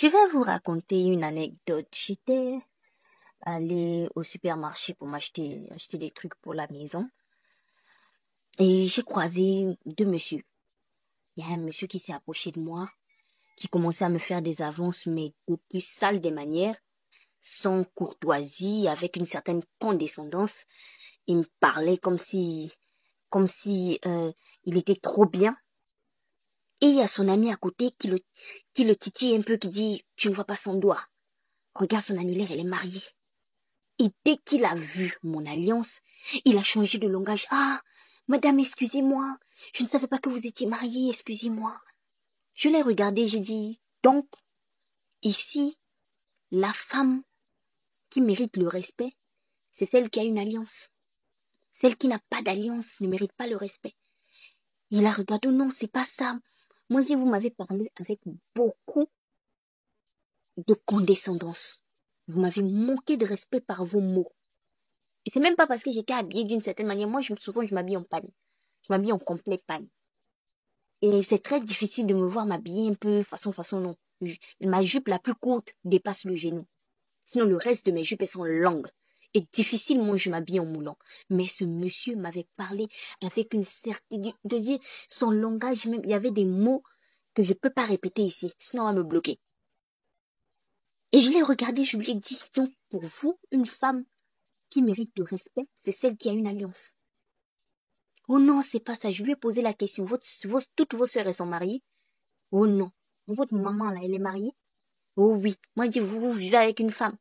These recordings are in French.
Je vais vous raconter une anecdote. J'étais allée au supermarché pour acheter des trucs pour la maison et j'ai croisé deux messieurs. Il y a un monsieur qui s'est approché de moi, qui commençait à me faire des avances, mais au plus sale des manières, sans courtoisie, avec une certaine condescendance. Il me parlait comme si il était trop bien. Et il y a son ami à côté qui le titille un peu, qui dit, tu ne vois pas son doigt. Regarde son annulaire, elle est mariée. Et dès qu'il a vu mon alliance, il a changé de langage. Ah, madame, excusez-moi. Je ne savais pas que vous étiez mariée, excusez-moi. Je l'ai regardé, j'ai dit, donc, ici, la femme qui mérite le respect, c'est celle qui a une alliance. Celle qui n'a pas d'alliance ne mérite pas le respect. Il a regardé, non, c'est pas ça. Moi, si vous m'avez parlé avec beaucoup de condescendance. Vous m'avez manqué de respect par vos mots. Et c'est même pas parce que j'étais habillée d'une certaine manière. Moi, souvent, je m'habille en panne. Je m'habille en complet panne. Et c'est très difficile de me voir m'habiller un peu façon, non. Ma jupe la plus courte dépasse le genou. Sinon, le reste de mes jupes, elles sont longues. Et difficilement, je m'habille en moulant. Mais ce monsieur m'avait parlé avec une certaine... de dire son langage même. Il y avait des mots que je ne peux pas répéter ici. Sinon, on va me bloquer. Et je l'ai regardé, je lui ai dit, donc, pour vous, une femme qui mérite de respect, c'est celle qui a une alliance. Oh non, c'est pas ça. Je lui ai posé la question. Toutes vos sœurs, elles sont mariées? Oh non. Votre maman, là, elle est mariée? Oh oui. Moi, je dis, vous vivez avec une femme.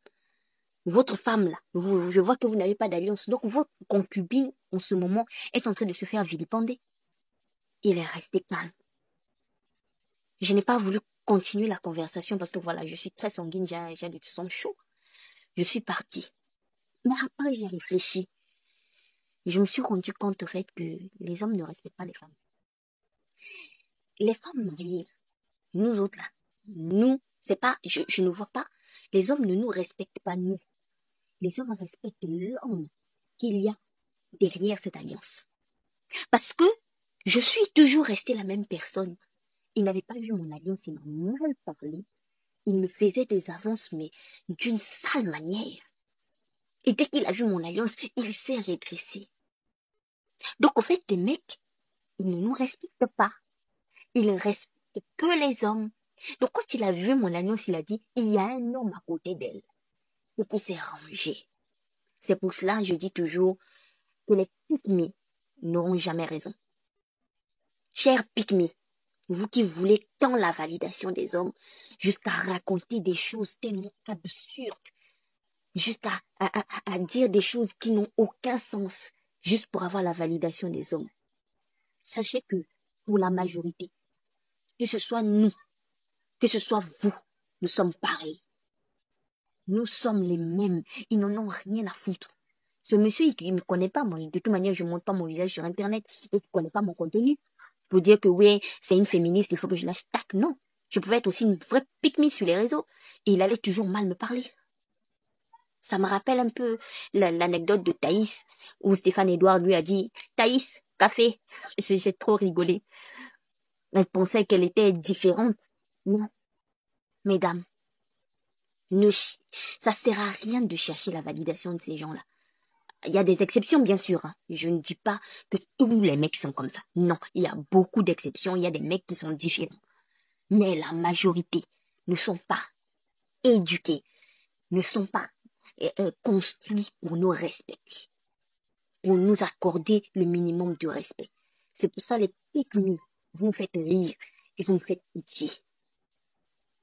Votre femme, là, je vois que vous n'avez pas d'alliance. Donc, votre concubine, en ce moment, est en train de se faire vilipender. Il est resté calme. Je n'ai pas voulu continuer la conversation parce que voilà, je suis très sanguine, j'ai du sang chaud. Je suis partie. Mais après, j'ai réfléchi. Je me suis rendu compte, au fait, que les hommes ne respectent pas les femmes. Les femmes mariées, nous autres là, c'est pas, je ne vois pas, les hommes ne nous respectent pas nous. Les hommes respectent l'homme qu'il y a derrière cette alliance. Parce que je suis toujours restée la même personne. Il n'avait pas vu mon alliance, il m'a mal parlé. Il me faisait des avances, mais d'une sale manière. Et dès qu'il a vu mon alliance, il s'est redressé. Donc, au fait, les mecs, ils ne nous respectent pas. Ils ne respectent que les hommes. Donc, quand il a vu mon alliance, il a dit, il y a un homme à côté d'elle. Et qui s'est rangé. C'est pour cela que je dis toujours que les pygmées n'auront jamais raison. Chers pygmées, vous qui voulez tant la validation des hommes, jusqu'à raconter des choses tellement absurdes, jusqu'à dire des choses qui n'ont aucun sens, juste pour avoir la validation des hommes. Sachez que pour la majorité, que ce soit nous, que ce soit vous, nous sommes pareils. Nous sommes les mêmes. Ils n'en ont rien à foutre. Ce monsieur, il ne me connaît pas. Moi, de toute manière, je ne montre pas mon visage sur Internet. Il ne connaît pas mon contenu. Pour dire que oui, c'est une féministe, il faut que je lâche. Tac, non. Je pouvais être aussi une vraie pique-me sur les réseaux. Et il allait toujours mal me parler. Ça me rappelle un peu l'anecdote de Thaïs, où Stéphane Edouard lui a dit, Thaïs, café. J'ai trop rigolé. Elle pensait qu'elle était différente. Non. Mesdames, ça sert à rien de chercher la validation de ces gens-là. Il y a des exceptions, bien sûr. Hein. Je ne dis pas que tous les mecs sont comme ça. Non, il y a beaucoup d'exceptions. Il y a des mecs qui sont différents. Mais la majorité ne sont pas éduqués, ne sont pas construits pour nous respecter, pour nous accorder le minimum de respect. C'est pour ça les pygmies, vous me faites rire et vous me faites pitié.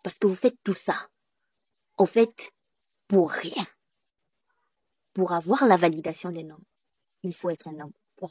Parce que vous faites tout ça, en fait, pour rien. Pour avoir la validation des hommes, il faut être un homme. Point.